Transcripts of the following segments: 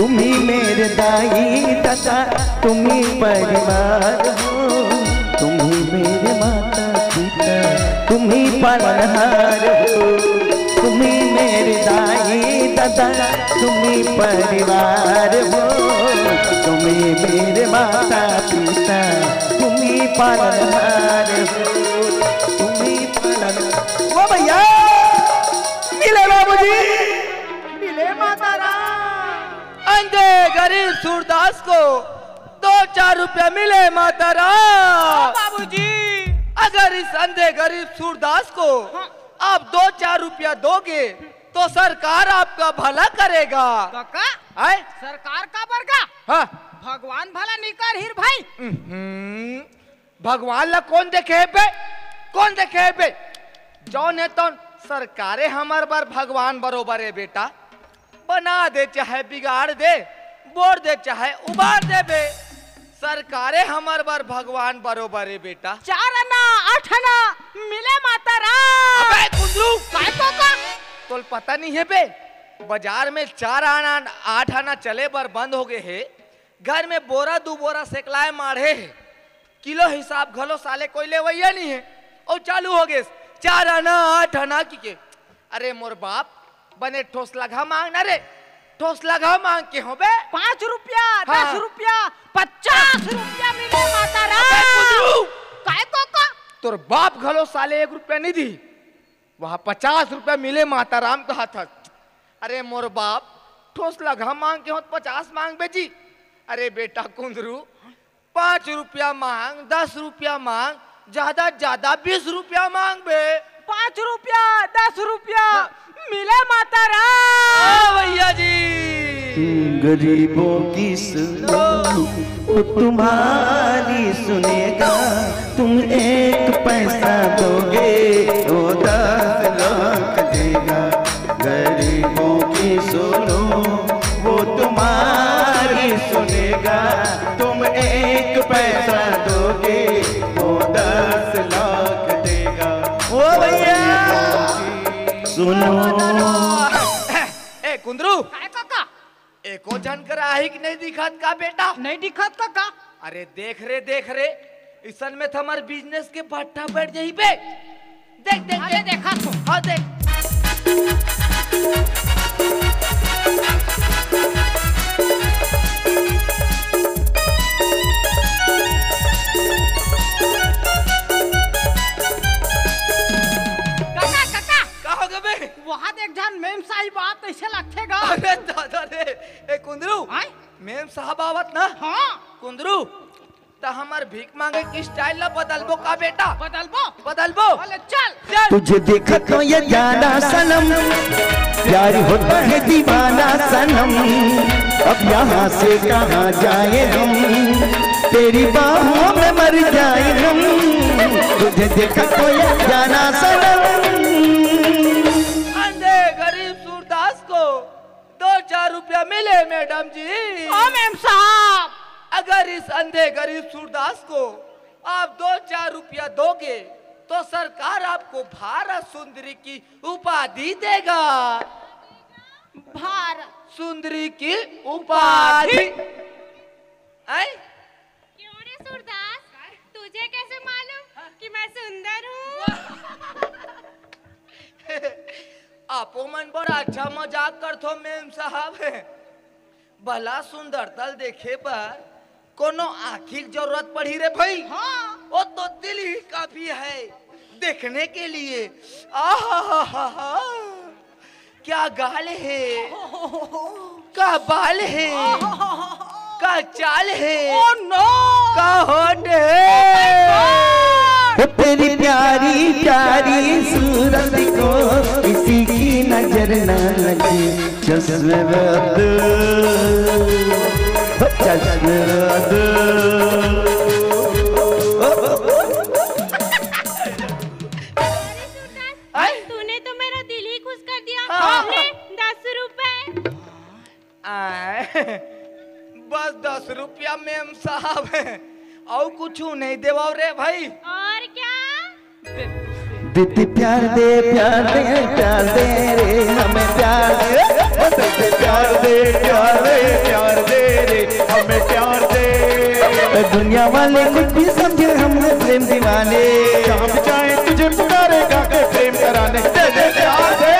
तुम ही मेरे दाई दादा, तुम ही परिवार हो, तुम ही मेरे माता पिता, तुम ही पालनहार हो, तुम ही मेरे दाई दादा, तुम ही परिवार हो, तुम ही मेरे माता पिता, तुम ही पालनहार हो, तुम ही पालन। वो भैया मिले बाबूजी, मिले माता राम। अंधे गरीब सूरदास को 2-4 रुपया मिले माता राम। बाबूजी अगर इस अंधे गरीब सूरदास को आप 2-4 रुपया दोगे तो सरकार आपका भला करेगा। काका आए? सरकार का बरगा हाँ। भगवान भला नहीं कर हीर भाई। भगवान ला कौन देखे बे, कौन देखे बे? जौन है तो सरकारे हमार बार भगवान बरोबर है बेटा। बना दे चाहे बिगाड़ दे, बोर दे चाहे उबार दे बे, सरकारे हमार बार भगवान बरोबर है बेटा। 4 आना 8 आना मिले माता राम। अबे कुंदरू काय का तो पता नहीं है बे, बाजार में 4 आना 8 आना चले बर बंद हो गए है। घर में बोरा 2 बोरा सेकलाए मारे है, किलो हिसाब घलो साले कोई ले वैया नहीं है। और चालू हो गए 4 आना 8 आना की के। अरे मोर बाप बने ठोस लगा मांगना रे, ठोस लगा मांग के हो बे। 5 रुपया हाँ। 10 रुपया 50 रुपया मिले माता राम। काय का तोर बाप घलो साले 1 रुपया नहीं दी, वहाँ 50 रुपया मिले माता राम कहा था। अरे मोर बाप ठोस लगा मांग के हो 50 मांग बेजी। अरे बेटा कुंदरू 5 रुपया मांग, 10 रुपया मांग, ज्यादा ज्यादा 20 रुपया मांग बे। 5 रुपया 10 रुपया मिले माता राम। भैया जी गरीबों की सुनो वो तुम्हारी सुनेगा, तुम 1 पैसा दोगे वो 10 लाख देगा। गरीबों की सुनो वो तुम्हारी सुनेगा, तुम 1 पैसा दोगे वो 10 लाख देगा। ओ भैया सुनो। ए कुंदरू काय काका एको जानकर आही कि नहीं दिखत का बेटा? नहीं दिखत काका। अरे देख रे इसन में हमार बिजनेस के भट्टा बैठ जाई बे। देख देख अरे देखा तो हाँ देख। काका काका का हो गए बे? वहाँ देख जान मेम साहिब बात ऐसे लगतेगा। अरे दादा रे ए कुंदरू आय? मेम साहब आवत ना। हाँ कुंदरू तो हमार भीख मांगे की स्टाइल ला बदलबो का बेटा? बदलबो अरे चल तुझे देखा तो ये जाना सनम, प्यार होता है दीवाना सनम। अब यहाँ से कहाँ जाए हम, तेरी बाहों में मर जाए हम। तुझे देखा तो ये जाना सनम। अंधे गरीब सूरदास को 2-4 रुपया मिले मैडम जी। ओ मेम साहब अगर इस अंधे गरीब सूरदास को आप 2-4 रुपया दोगे तो सरकार आपको भारत सुंदरी की उपाधि देगा। भारत सुंदरी की उपाधि। क्यों रे सूरदास, तुझे कैसे मालूम कि मैं सुंदर हूँ? आपो मन बड़ा अच्छा मजाक करथो मेम साहब। भला सुंदरता देखे पर कोनो आँखी की जरूरत पड़ी रे भाई? हाँ वो तो दिल ही काफी है देखने के लिए। आहा क्या गाल है, क्या बाल है, क्या चाल है, ओ नो क्या होठ है। वो तेरी प्यारी प्यारी सूरत को किसी की नजर न लगे। चश्मे तूने तो मेरा दिल ही खुश कर दिया। हाँ। 10 रुपए। बस 10 रुपया मेम साहब है और कुछ नहीं देवा रे भाई। और क्या? दीदी प्यार दे रे हमें प्यार दे, प्यार दे प्यार दे प्यार दे। दुनिया वाले कुछ भी समझे हम हैं प्रेम दीवाने। जहाँ भी चाहे तुझे पुकारेगा के प्रेम कराने। दे दे दे दे।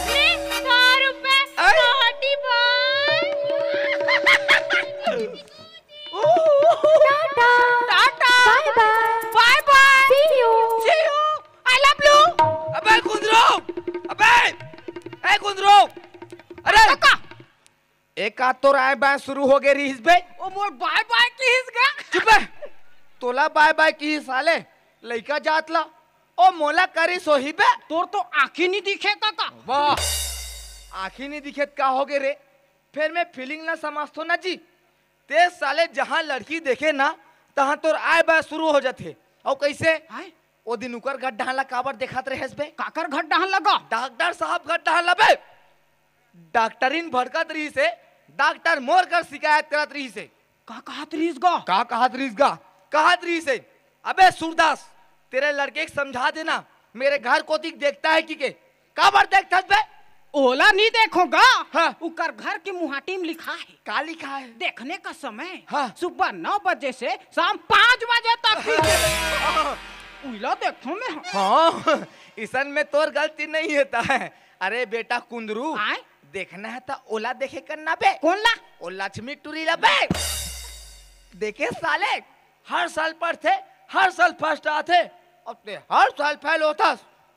ले 100 रुपए छोटी boy. Tata tata bye bye bye bye see you I love you. अबे कुंदरू, अबे ए कुंदरू, अरे काका एक आध तो राय बाय शुरू हो गई रीस बे। ओ मोर बाय बाय की हिस गा। चुप है, तोला बाय बाय की साले लइका जात ला ओ मोला करी सोही बे। तोर तो आंखें नहीं दिखे काका। वाह, आँखी नहीं दिखे का हो गए रे। फिर मैं फीलिंग ना समझतो ना जी। ते साले जहाँ लड़की देखे ना तहाँ तोर आय बाय शुरू हो जाते। और कैसे हाय ओ दिन उकर गड्ढा ला काबर देखत रहे बे। काकर घर डहन लगा। डॉक्टर साहब गड्ढा ला बे। डॉक्टरीन भड़कत रही से डॉक्टर मोर कर शिकायत करत रही से। का कहत रीस गा। का कहत रही गा, कहत रही से अबे सूरदास तेरे लड़के को समझा देना मेरे घर को दिख देखता है कि के काबर देखता बे। ओला नहीं देखोगा। हाँ। उकर घर की मुहाटी में लिखा है का लिखा है? देखने का समय हाँ। सुबह 9 बजे से शाम 5 बजे तक। उला देखो मैं। हाँ, ईसन में तोर गलती नहीं होता है। अरे बेटा कुंदरू, आए देखना है तो ओला देखे करना बे। कौन ला। ओ लक्ष्मी टूरी ला बे। देखे साले हर साल पढ़ते, हर साल फर्स्ट आते, अपने हर साल फेल होता।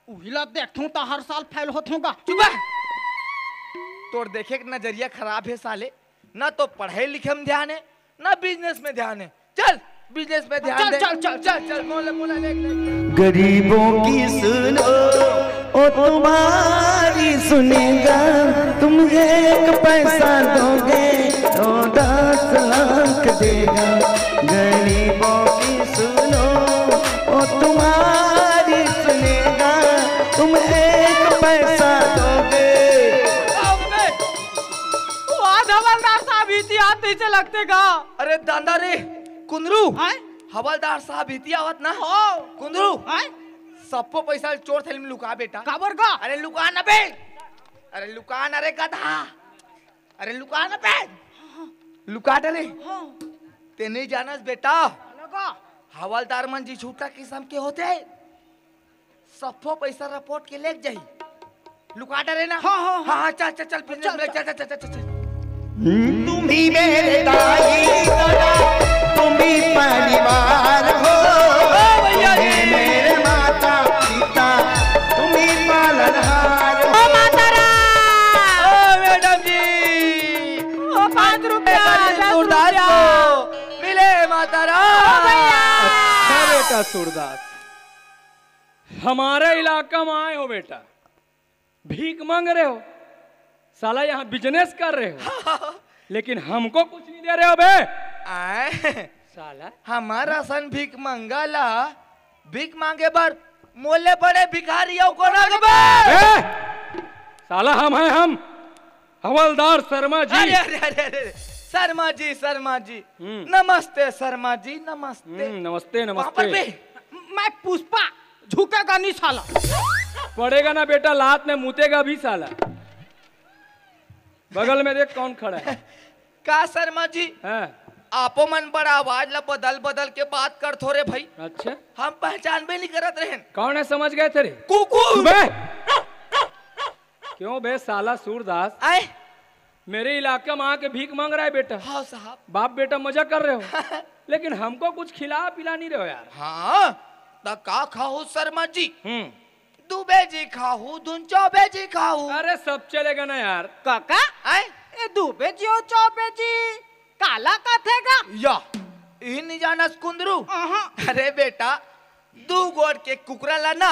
उला देखूं तो हर साल फेल होतूंगा। चुप है। तोर देखे का नजरिया खराब है साले। ना तो पढ़ाई लिखे में ध्यान है ना बिजनेस में ध्यान है। चल बिजनेस में ध्यान चल, दे। चल, चल, चल चल मोला मोला देख। गरीबों की सुनो ओ तुम्हारी सुनेगा, तुम एक पैसा दोगे तो 10 लाख देगा। गरीबों की सुनो ओ तुम्हारी सुनेगा, तुम एक पैसा दोगे। हवलदार साहब इतिहास से लगते गा। अरे दादा रे कुंदरू, हाय हवलदार साहब इतिया आवत ना हो कुंदरू। हाय सबको पैसा चोर थैली में लुका बेटा। काबर गा। अरे लुका ना बे। अरे लुका ना रे गधा। अरे लुका ना बे। लुका डरे। हाँ ते नहीं जानस बेटा, लगा। हवलदार मन जी छूटा किस्म के होते। सबको पैसा रिपोर्ट के लेके जाई। लुका डरे ना। हाँ, हाँ, हाँ। हाँ चल चल चल बिजनेस में चल चल चल चल। तुम ही मेरे दाई दादा, तुम ही परिवार हो। भैया जी। तुम ही मेरे माता पिता, तुम ही पालनहार हो। ओ मैडम जी, ओ 5 रुपया 10 सूरदास रुपया। को मिले माता राम। अच्छा बेटा सूरदास, हमारे इलाका में आए हो बेटा, भीख मांग रहे हो, साला यहाँ बिजनेस कर रहे हो, लेकिन हमको कुछ नहीं दे रहे हो बे। आए साला हमारा सन भीख मंगला, भीख मांगे बर मोले बड़े भिखारियों को रख बे। बे! साला हम हैं, हम हवलदार शर्मा जी। अरे अरे अरे अरे शर्मा जी, शर्मा जी नमस्ते। शर्मा जी नमस्ते। नमस्ते वहाँ पर नमस्ते। भी मैं पुष्पा झुकेगा नहीं साला। पड़ेगा ना बेटा, लात में मुतेगा भी साला। बगल में देख कौन खड़ा है। का शर्मा जी, हाँ, आपो मन बड़ा आवाज ला बदल बदल के बात कर थोड़े भाई। अच्छा हम पहचान भी नहीं करत रहे। कौन है, समझ गए थे रे? कुकू बे! क्यों बे साला सूरदास, आए। मेरे इलाके में आके भीख मांग रहा है बेटा। हाँ साहब। बाप बेटा मजा कर रहे हो, लेकिन हमको कुछ खिला पिला नहीं रहे हो यार। हाँ तो का खाऊ शर्मा जी? दुबे जी खाऊ, धुन चौबे जी खाऊ। अरे सब चलेगा ना यार। काका आए ए दुबे जी और चौबे जी काला कथेगा। या ई नहीं जाना कुंदरू। अहाँ। अरे बेटा, 2 गोड़ के कुकरा ला ना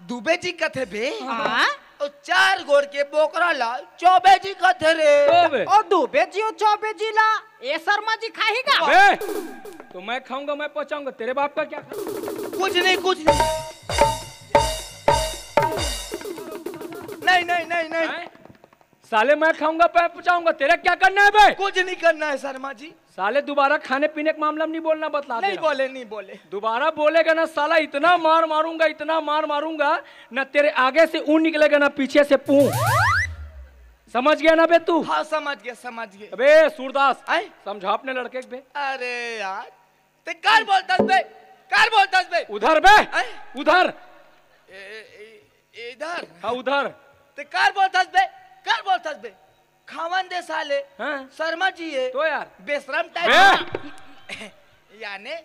दुबे जी कथे बे। हाँ? और 4 गोड़ के बोकरा ला चौबे जी कथे रे। ओ बे, और दुबे जी और चौबे जी ला ए शर्मा जी खाएगा। बे, तो मैं खाऊंगा, मैं पचाऊंगा, तेरे बाप का क्या खा? कुछ नहीं कुछ नहीं नहीं नहीं नहीं हैं? साले मैं खाऊंगा, मैं पचाऊंगा, तेरा क्या करना है बे? कुछ नहीं करना है शर्मा जी। साले दोबारा खाने पीने के मामला में नहीं बोलना, बतला दे नहीं रहा हूं। बोले नहीं बोले। दोबारा बोलेगा ना साला, इतना मार मारूंगा, इतना मार मारूंगा ना, तेरे आगे से ऊन निकलेगा ना पीछे से पूं। समझ गया ना बे तू? हाँ समझ गया समझ गया। अबे सूरदास आए? समझा अपने लड़के के बे। अरे यार ते कार बोलतस बे, कार बोलतस बे। उधर बे, आए? उधर। इधर हाँ उधर। ते कार बोलतस बे, कार बोलतस बे। खावन दे साले। हाँ? शर्मा जी है तो यार बेशरम टाइप यानी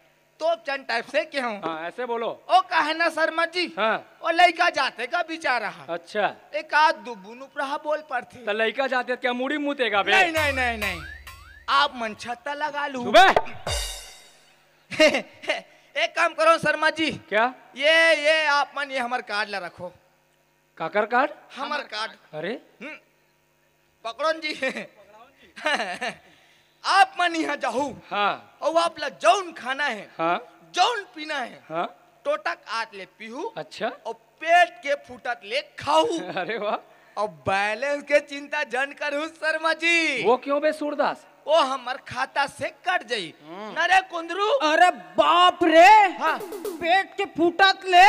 तोप चंद टाइप से क्यों? हाँ ऐसे बोलो। ओ कहे ना शर्मा जी। हाँ। ओ लड़का जाते का बेचारा। अच्छा एक आध दुबुन उपरा बोल पड़ते। तो लड़का जाते क्या मुड़ी मुतेगा बे? नहीं नहीं नहीं नहीं आप मन छत्ता लगा लू। सुबह एक काम करो शर्मा जी। क्या? ये आप मन ये हमार कार्ड ला रखो। काकर कार्ड? हमार कार्ड। अरे पकड़ो जी आप मन यहाँ जाओ। हाँ और आप ला जौन खाना है हाँ जौन पीना है हाँ। टोटक आत ले पीहू अच्छा और पेट के फुटत ले खाऊ। अरे वाह। और बैलेंस के चिंता जन करूँ शर्मा जी। वो क्यों बे सूरदास? वो हमार खाता से कट जाई न रे कुंदरू। अरे बाप रे, हाँ। पेट के फूटत ले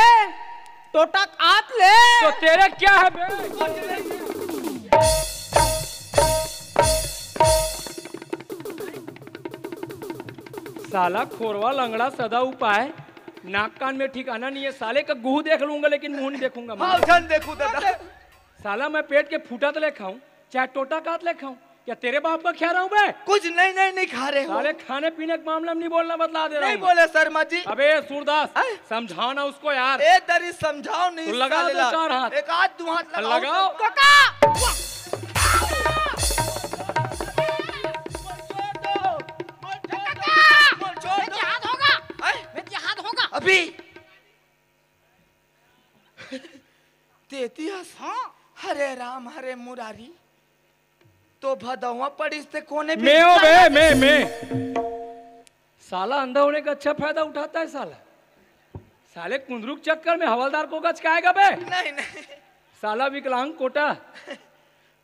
टोटक आत ले। तो तेरे क्या है बे? साला खोरवा लंगड़ा सदा उपाय, नाक कान में ठिकाना नहीं है। साले का गुहू देख लूंगा लेकिन मुंह नहीं देखूंगा मैं। हाँ जन देखू दादा। साला मैं पेट के फूटा तो ले खाऊं चाहे टोटा काट ले खाऊं, क्या तेरे बाप का खा रहा हूं मैं? कुछ नहीं खा रहे हो। साले खाने पीने के मामला में नहीं बोलना बतला दे रहा नहीं हूं। बोले शर्मा जी। अबे सूरदास हैं? समझाओ ना उसको यार। ए दरी समझाओ नहीं। तो लगा दो सालेला। चार हाथ। एक आध दो हाथ लगाओ। जिहाद होगा, जिहाद होगा। अभी देती हस। हाँ। हरे राम हरे मुरारी तो भदवा पड़िस ते कोने भी। मैं हो बे मैं साला अंधा होने का अच्छा फायदा उठाता है साला। साले कुंदरू के चक्कर में हवलदार को गचकाएगा बे। नहीं साला विकलांग कोटा।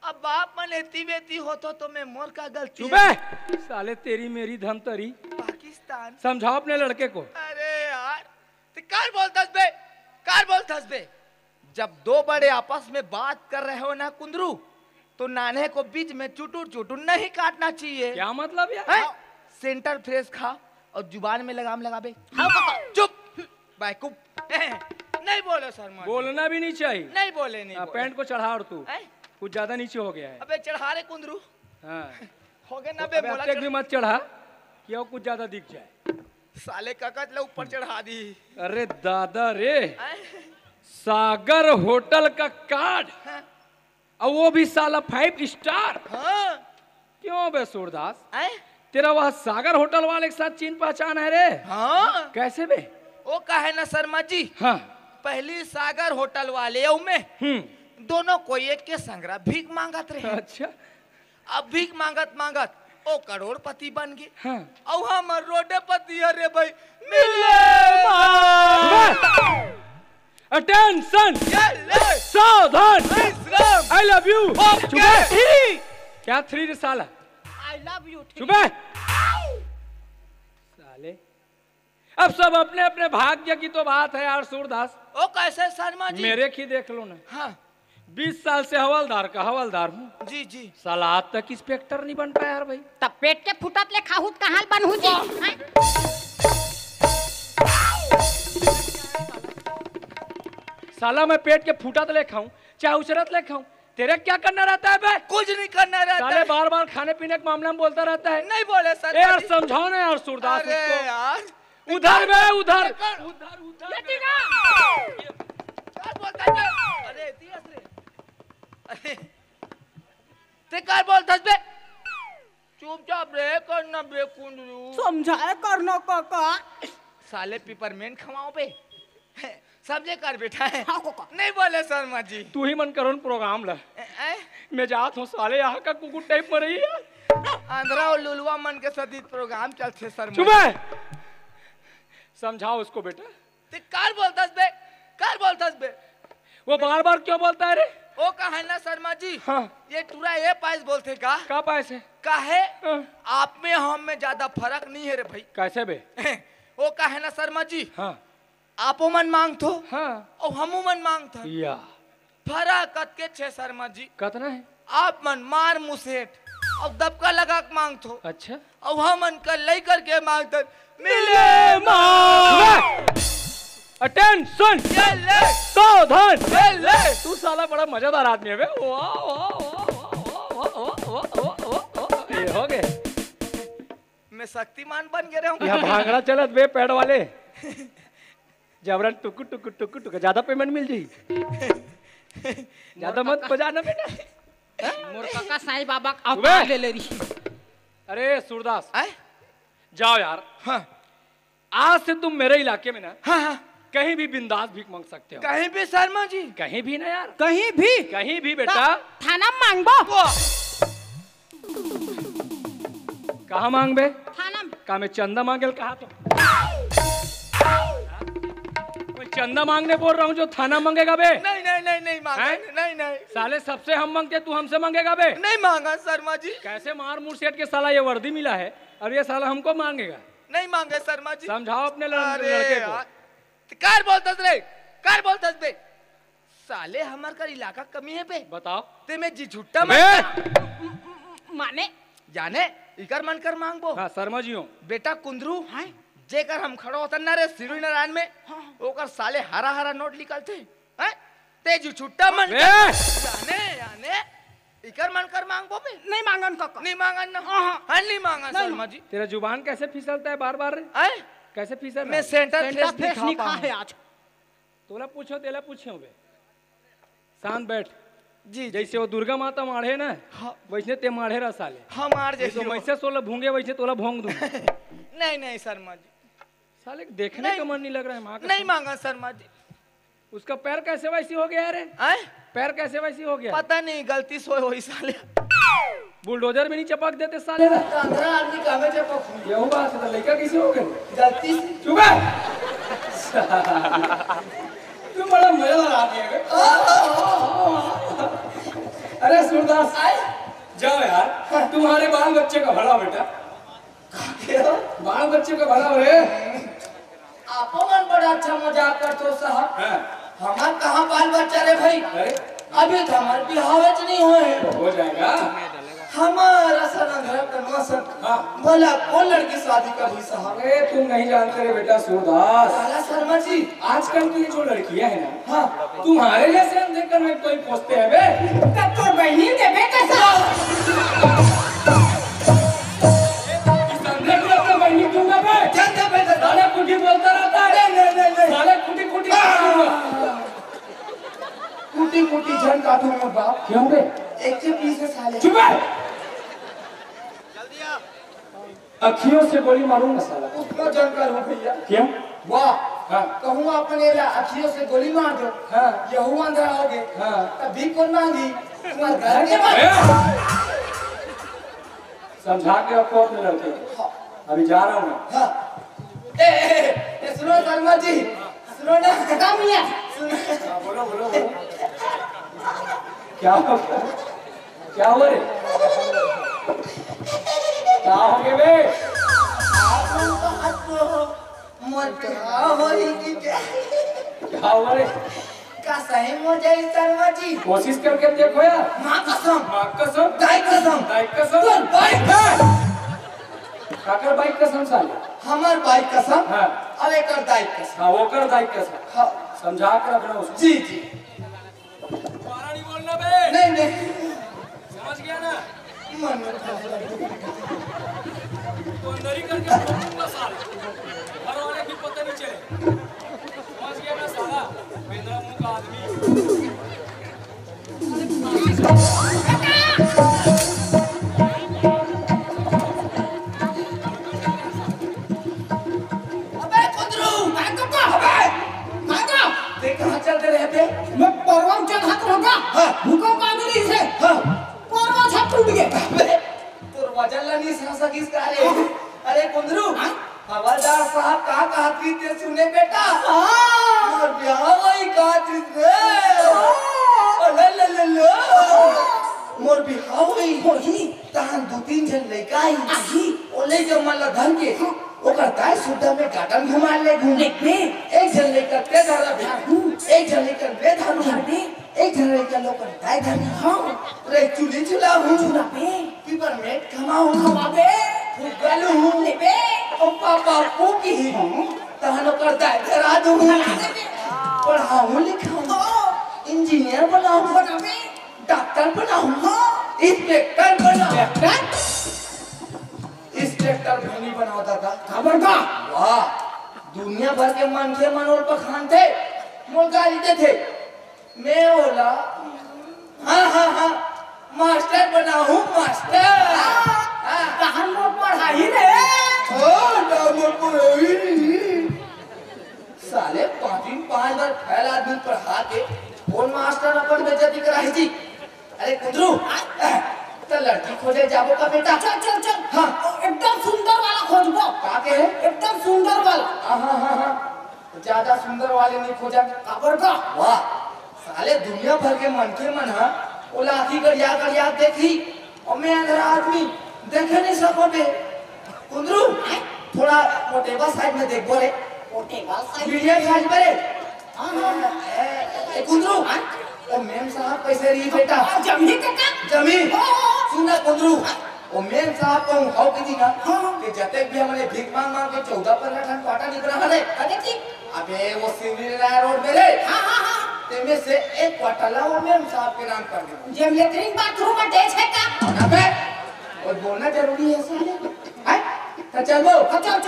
अब बाप मन एती बेती होतो तो मैं मोर का गलती है। चुपे साले तेरी मेरी धमतरी। पाकिस्तान। समझाओ अपने लड़के को। अरे यार ते कार बोलतस बे, कार बोलतस बे। जब दो बड़े आपस में बात कर रहे हो ना कुंदरू तो नाने को बीच में चुटुर चुटुर नहीं काटना चाहिए। क्या मतलब यार? हैं? सेंटर फ्रेश खा और जुबान में लगाम लगा बे। चुप बैकूफ। नहीं बोले शर्मा। बोलना भी नहीं चाहिए। नहीं बोले नहीं हाँ, बोले। पैंट को चढ़ा और तू हैं? कुछ ज्यादा नीचे हो गया है। अबे चढ़ा रे कुंदरू। हाँ हो गए ना तो बे अबे मोला अब तक भी मत चढ़ा कि और कुछ ज्यादा दिख जाए। साले ककत ले ऊपर चढ़ा दी। अरे दादा रे, हैं? सागर होटल का कार्ड हैं? और वो भी साला 5 स्टार। हाँ क्यों बे सूरदास? हैं? तेरा वह सागर होटल वाले के साथ चीन पहचान है रे? हाँ कैसे बे? वो कहे ना शर्मा जी। हाँ पहली सागर होटल वाले में दोनों कोई एक के संग्रह भीख मांगत रहे। अच्छा अब भीख मांगत मांगत ओ करोड़पति बन गए। हाँ। और हम रोडेपति अरे भाई अटेंशन, मिले। सावधान, इस्लाम। I love you. ओके। क्या 3 रे साला? I love you. चुपे साले। अब सब अपने अपने भाग्य की तो बात है यार सूरदास। ओ कैसे शर्मा जी? मेरे की देख लो ना, हाँ 20 साल से हवलदार का हवलदार हूँ। जी जी। साला आज तक इंस्पेक्टर नहीं बन पाया यार भाई। तब पेट के फुटत ले खाहुत कहाँ बनहु जी? हैं? साला मैं पेट के फूटा तो ले खाऊं चाहे उचरत ले खाऊं, तेरे क्या करना रहता है बे? कुछ नहीं करना रहता साले है। बार बार खाने पीने के मामले में बोलता रहता है। नहीं बोले ए शर्मा यार जी। समझाओ ना यार सूरदास अरे उसको। यार उधर बे उधर कर। उधर उधर क्या बोलता है? अरे इतिहास रे। अरे ते काय बोलतास बे? चुपचाप रे करना बे कुंडरू। समझाए करना काका। साले पिपरमेंट खवाओ बे। समझे कर बेटा है। हाँ काका। नहीं बोले शर्मा जी। तू ही मन करो न प्रोग्राम ला। ए? मैं जात हूँ साले यहाँ का कुकुर टाइप में रही है। आंध्रा और लुलवा मन के साथ प्रोग्राम चलते शर्मा चुप जी। है। समझाओ उसको बेटा। ते कार बोलतास बे? कार बोलतास बे? वो बार बार क्यों बोलता है रे? ओ कहे ना शर्मा जी। हाँ। ये टूरा ये पाइस बोलते का? का पैसे? काहे? हाँ। आप में हम में ज्यादा फर्क नहीं है रे भाई। कैसे बे? ओ कहे ना शर्मा जी। हाँ आपो मन मांग थो हाँ और हमू मन मांग था। या फर्क पैसा कत के छे शर्मा जी। कितना है? आप मन मार मुसेठ अब दबका लगा के मांगथो। अच्छा अब हम मन कर लई करके मांगत मिले अटेंशन ये ले सावधान। ये ले। तू साला बड़ा मजेदार आदमी है बे। वाह वाह वाह वाह। ये हो गए। मैं शक्तिमान बन गया हूँ। यहाँ भांगड़ा चलत बे पेड़ वाले। जबरन टुकु टुकु टुकु टुकु ज्यादा पेमेंट मिल जी। ज्यादा मत बजाना बेटा। मोर काका साईं बाबा का सुबह। अवतार ले ले रही। अरे सूरदास आए? जाओ यार। हाँ आज से तुम मेरे इलाके में ना हाँ हाँ कहीं भी बिंदास भीख मांग सकते हो। कहीं भी शर्मा जी। कहीं भी ना यार, कहीं भी कहीं भी बेटा। थाना मांगबो। कहाँ मांग बे? थाना का मैं चंदा मांगे कहा तो कोई चंदा मांगने बोल रहा हूँ जो थाना मांगेगा बे? नहीं नहीं नहीं नहीं मांगा हैं? नहीं नहीं साले सबसे हम मांगते तू हमसे मांगेगा बे? नहीं मांगा शर्मा जी। कैसे मार मुर सेठ के साला ये वर्दी मिला है और ये साला हमको मांगेगा? नहीं मांगे शर्मा जी। समझाओ अपने अरे लड़के को। यार, कार बोलतस रे कार बोलतस बे। साले हमार का इलाका कमी है बे। बताओ ते में जी झुट्टा बे। माने जाने इकर मन कर मांगबो। हाँ शर्मा जी हो। बेटा कुंदरू हैं? जेकर हम खड़ो होतन ना रे सिरू नारायण में ओकर साले हरा हरा नोट निकलते हैं ते जी छुट्टा मन बे। जाने जाने इकर मन कर मांगबो बे। नहीं मांगन काका। नहीं मांगन ना हाँ। हाँ नहीं मांगा शर्मा जी। तेरा जुबान कैसे फिसलता है बार बार रे? आए कैसे फिसल मैं सेंटर सेंटा फेस फेस दिखा निखा है पाऊँ। आज। तोला पूछो तेला पूछो बे। शांत बैठ। जी जैसे वो दुर्गा माता माढ़े ना हाँ। वैसे ते माढ़े रहा साले। हमार जैसे जैसे वैसे सोला भूंगे वैसे तोला भोंग दूं। नहीं नहीं शर्मा जी साले देखने नहीं। का मन नहीं लग रहा है माँ का। नहीं मांगा शर्मा जी। उसका पैर कैसे वैसी हो गया रे? आए पैर कैसे वैसी हो गया? पता नहीं गलती सोए हुई साले। बुलडोजर में नहीं चपक देते साले रे। अंदर आदमी कामे जब ये बात है तो लड़का किसी हो गए? गलती से चुप है। तू बड़ा मजेदार आदमी है बे। अरे सूरदास जाओ यार, तुम्हारे बाल बच्चे का भला बेटा। बाल बच्चे का भला है। आपो मन बड़ा अच्छा मजाक करते हो साहब। हाँ। हमार कहाँ बाल बच्चा रे भाई? अरे अभी तो हमारे बिहाव नहीं हुए। हो जाएगा। हमारा सनंदरा करना सर हाँ। बोला कौन लड़की शादी का भी साहब? अरे तुम नहीं जानते रे बेटा सूरदास। साला शर्मा जी आजकल की जो लड़कियां हैं ना, हाँ तुम्हारे जैसे हम देखकर मैं कोई पूछते हैं बे। तब तो बहनी देवे कैसा? संदेह को अपना बहनी दूंगा बे। चलते बैठे साले कुटी बोलता रहता है। नहीं साले कुटी कुटी कुटी कुटी झन काटू मैं बाप। क्यों बे? एक के पीछे साले। चुप है। अखियों से गोली मारूंगा साला। उसको जानकार हो भैया। क्यों? वाह हाँ। कहूँ अपने अखियों से गोली मार दो। हाँ। यहू अंधेरा हो गए। हाँ। तभी कौन मांगी? तुम्हारे घर के बाद। ए! समझा के रखो अपने लड़के को। अभी जा रहा हूँ मैं। हाँ। ए, सुनो शर्मा जी सुनो ना। कम ही है। हाँ, बोलो बोलो बोलो। क्या हो गया? क्या हुआ रे? क्या हो गया बे? क्या हुआ रे? का सही हो जाए शर्मा जी। कोशिश करके देखो यार। माँ कसम माँ कसम। दाई कसम बाइक कसम। काकर बाइक कसम साले। हमार भाई कसम हाँ। और एक और दाई कसम। हाँ वो कर बाइक कसम। हाँ समझा कर रखना उसको। जी जी तुम्हारा नहीं बोलना बे। नहीं नहीं समझ गया ना? मन में तो अंदर ही करके बोलूंगा साले। घर वाले की पता नहीं चले। समझ गया ना साला? बिना मुंह का आदमी। अबे कुंदरू भागो का अबे भागो। देख कहाँ चलते रहे थे? मैं परवाम चल हाथ होगा। हाँ। भूकंप आ गई से। हाँ परवा छत टूट गया। अबे तो वजन लगी सांसा किस कार्य? अरे कुंदरू हवलदार साहब कहा थी ते सुने बेटा? और ब्याह वही कहा थी ले ले ले ले मोर बिहाव होई तहन दो तीन जन लइका आई ओले के मल्ला धन के ओकर दाई सुद्धा में गार्डन घुमा ले घूमने पे एक जन लेकर ते धरा एक जन लेकर बे धरू एक घर का लोग करता घर हाँ रे चूल्ही चूल्हा हूँ चूल्हा पे पीपर मेट खमाऊँ खमा पे फुगल हूँ ले पे और पापा पूकी हूँ तहनो करता है करा दूँ पढ़ाऊँ लिखाऊँ इंजीनियर बनाऊँ डॉक्टर बनाऊँ इंस्पेक्टर बनाऊँ इंस्पेक्टर भी बनाता था खबर का वाह दुनिया भर के मन के मनोर पखान थे मोल गाली थे मैं बोला हाँ मास्टर बना हूँ मास्टर कहाँ मोल पढ़ाई रे साले 5 बार फैल आदमी पढ़ा के कौन मास्टर अपन बेइज्जती कराई थी अरे कुंदरू तो लड़की खोजे जाबो का बेटा चल हाँ एकदम सुंदर वाला खोजबो का के है एकदम सुंदर वाला हाँ ज्यादा सुंदर वाले नहीं खोजा खबर का वाह साले दुनिया भर के मन के मन हा वो लाठी गरिया देखी और मैं अंधेरा आदमी देखे नहीं सको बे कुंदरू थोड़ा पोटेबल साइड में देख बोले पोटेबल साइड मीडियम साइज पर कुंदरू ओ मेम साहब कैसे रही बेटा जमी काका जमी सुना कुंदरू ओ मेम साहब को हाउ की ना कि जते भी हमने भीख मांग के 14-15 टन काटा निकला है अरे की अबे वो सिवली रोड में रे हां तेमे से एक क्वार्टरला वो मेम साहब के नाम कर दे जे लेटरिन बाथरूम में दे छे का अबे और बोलना जरूरी है साले हैं तो चल वो चल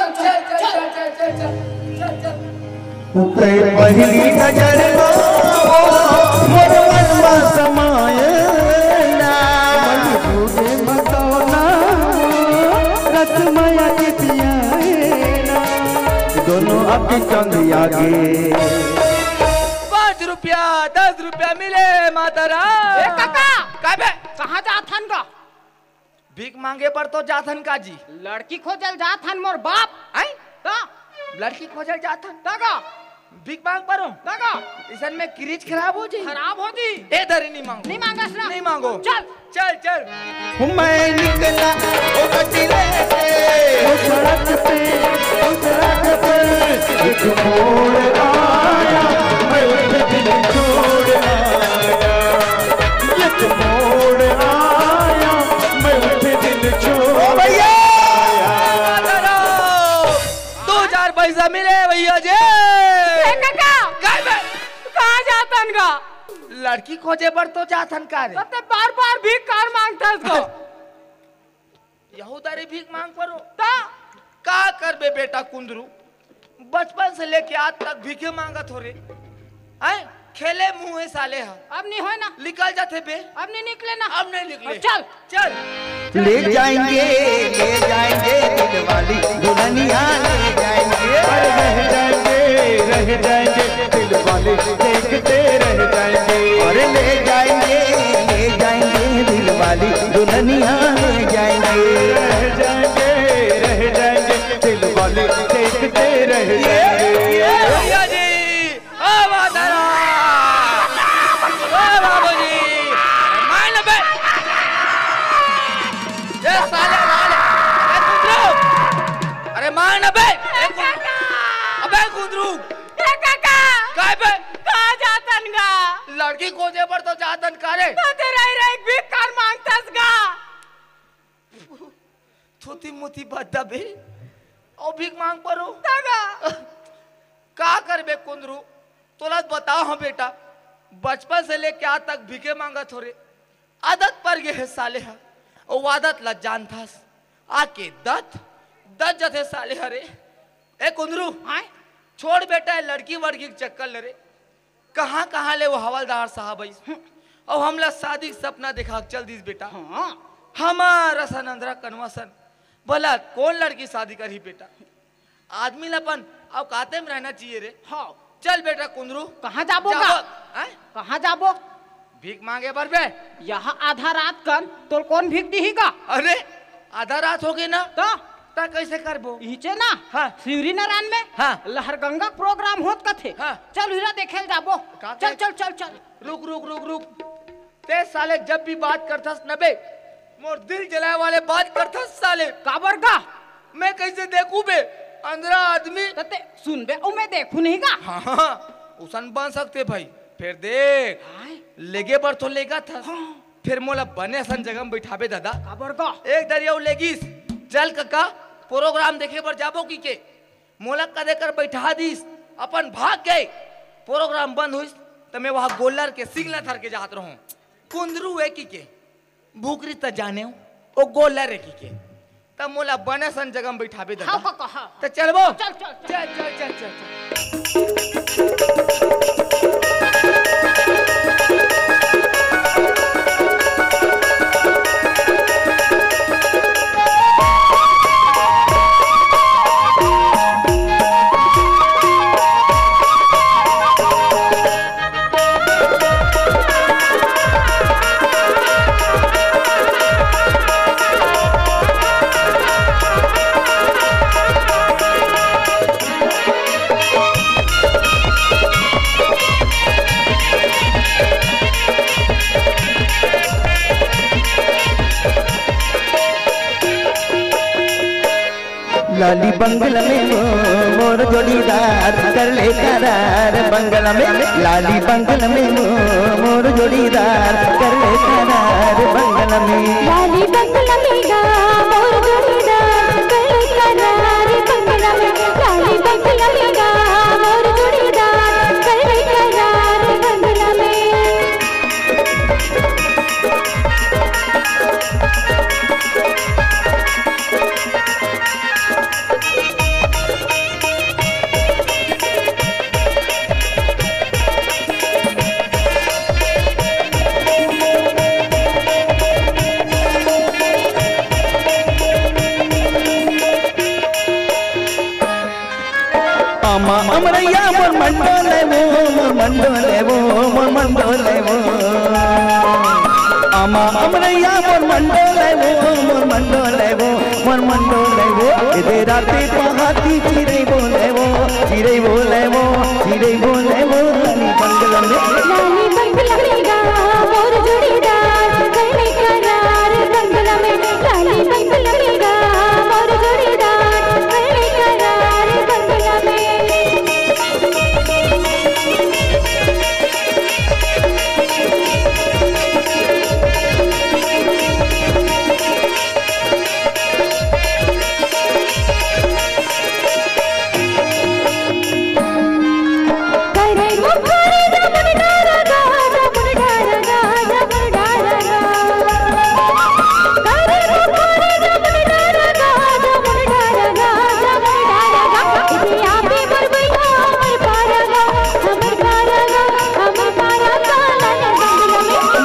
पहली नजर मोर मनवा समायना मन तुझे मताना रसमया के पियाना दोनों आपके चंद आगे 5 रुपया 10 रुपया मिले मातारा ए काका काय बे कहाँ जाथन का भीख मांगे पर तो जाथन का जी लड़की खोजल जाथन मोर बाप आई का लड़की खोजल जाथन दागा भीख मांग परो दागा इसन में क्रीज खराब हो जी खराब हो जी ए धरी नहीं मांगो नहीं मांगस ना नहीं मांगो चल मैं निकला ओ कटिले ओ सड़क पे एक मोड़ आया मैं उस दिन छोड़ आया एक मोड़ आया मैं उस दिन छोड़ भैया 2000 पैसा मिले भैया जी काका कहाँ जातन का लड़की खोजे पर तो जाथन का रे तब बार भीख कार मांगता इसको यहूदारी भीख मांग परो ता का कर बे बेटा कुंदरू बचपन से लेके आज तक भीखे मांगत हो रे हैं खेले मुंह है साले हा अब नहीं होए ना निकल जाते बे अब नहीं निकले ना अब नहीं निकले चल ले जाएंगे दिल वाली दुल्हनिया ले जाएंगे रह जाएंगे दिल वाले देखते रह जाएंगे और ले जाएंगे दिल वाली दुल्हनिया ले जाएंगे रह जाएंगे दिल वाले देखते रह जाएंगे भैया जी ओ मातारा ओ बाबूजी मान बे ये साले ए कुंदरू अरे मान बे अबे कुंदरू ए काका काय बे कहाँ जातन गा लड़की खोजे पर तो जातन करे तो तेरा ही भीख कार मांगतास गा थोती मोती बद्दा बे ओ भीख मांग परो दागा का करबे कुंदरू तोला बताओ हाँ बेटा बचपन से लेके आज तक भीखे मांगत हो रे आदत पर गे है साले हा ओ आदत ला जान थास आके दत जथे साले हरे ए कुंदरू हाय छोड़ बेटा लड़की वड़की के चक्कर ले रे कहाँ ले वो हवलदार साहब आई और हमला शादी सपना देखा चल दीस बेटा हाँ हमारा सन अंधरा कनवा सन भला कौन लड़की शादी करी बेटा आदमी लपन अब काते में रहना चाहिए रे हाँ चल बेटा कुंदरू कहाँ जाबो गा कहाँ जाबो भीख मांगे बर बे यहाँ आधा रात कन तो कौन भीख दी का अरे आधा रात हो गई ना तो ता कैसे करबो इचे ना हाँ। शिवरी नारायण में हाँ। लहरगंगा प्रोग्राम होत कथे हाँ। चल हीरा देखे जाबो का चल देख? चल चल चल रुक ते साले जब भी बात करथस नबे मोर दिल जलाए वाले बात करथस साले काबर का मैं कैसे देखूं बे अंधरा आदमी तते सुन बे ओ मैं देखू नहीं का हाँ उसन बन सकते भाई फिर देख हाय लेगे पर तो लेगा था फिर मोला बने सन जगह में बैठाबे दादा काबर का एक दरिया लेगिस चल कका प्रोग्राम देखे पर जाबो की के मोला कदे कर बैठा दीस अपन भाग गए प्रोग्राम बंद हुई तो मैं वहां गोलर के सिग्नल थर के जात रहूं कुंदरू है की के भूखरी त जाने ओ गोलर है की के तब मोला बने सन जगह में बैठाबे दादा हाँ काका हाँ तो चलबो चल चल चल चल चल चल चल लाली बंगला में मोर जोड़ीदार कर ले करार बंगला में लाली बंगला में मोर जोड़ीदार कर ले करार बंगला में लाली बंगला में गा मोर जोड़ीदार कर ले करार बंगला में लाली बंगला में गा मोर जोड़ीदार कर ले करार बंगला में अमा अमरैया मोर मंडोले वो मोर मंडोले वो मोर मंडोले वो अमा अमरैया मोर मंडोले वो मोर मंडोले वो मोर मंडोले वो इधर राते पहाती चिरे बोले वो चिरे बोले वो चिरे बोले वो लाली बंगला में लाली बंगला में गा मोर जोड़ीदार कर ले करार बंगला में लाली बंगला में गा मोर जोड़ीदार कर ले करार बंगला में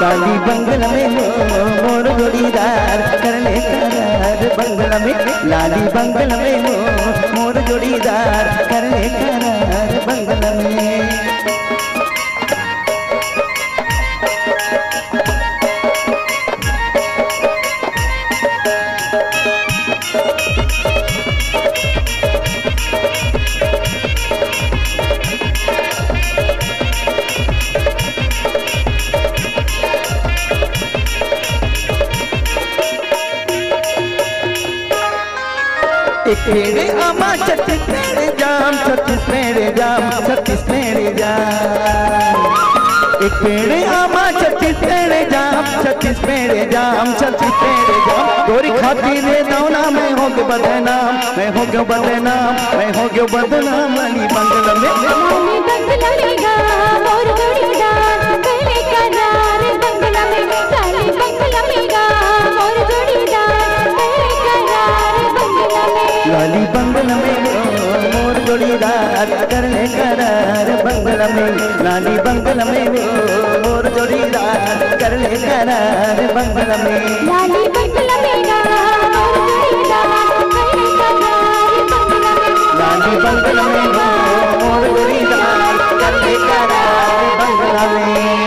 लाली बंगला में मोर जोड़ीदार कर ले करार बंगला में लाली बंगला में मोर जोड़ीदार कर ले करार बंगला में तेरे आमा छत्तीस मेरे जाम छत्तीस मेरे जाम छत्तीस मेरे जाम एक पेड़े आमा छत्तीस मेरे जाम छत्तीस मेरे जाम छत्तीस मेरे जाम गोरी खाती रे दौना मैं हो गयो बदनाम मैं हो गयो बदनाम मैं हो गयो बदनाम लाली बंगला में लाली बंगला में गा मोर जोड़ीदार कर ले करार बंगला में लाली बंगला में गा मोर जोड़ीदार कर ले करार बंगला में लाली बंगला में मोर जोड़ीदार कर ले करार बंगला में लाली बंगला में मोर जोड़ीदार कर ले करार बंगला में लाली बंगला में गा मोर जोड़ीदार कर ले करार बंगला में लाली बंगला में मोर जोड़ीदार कर ले करार बंगला में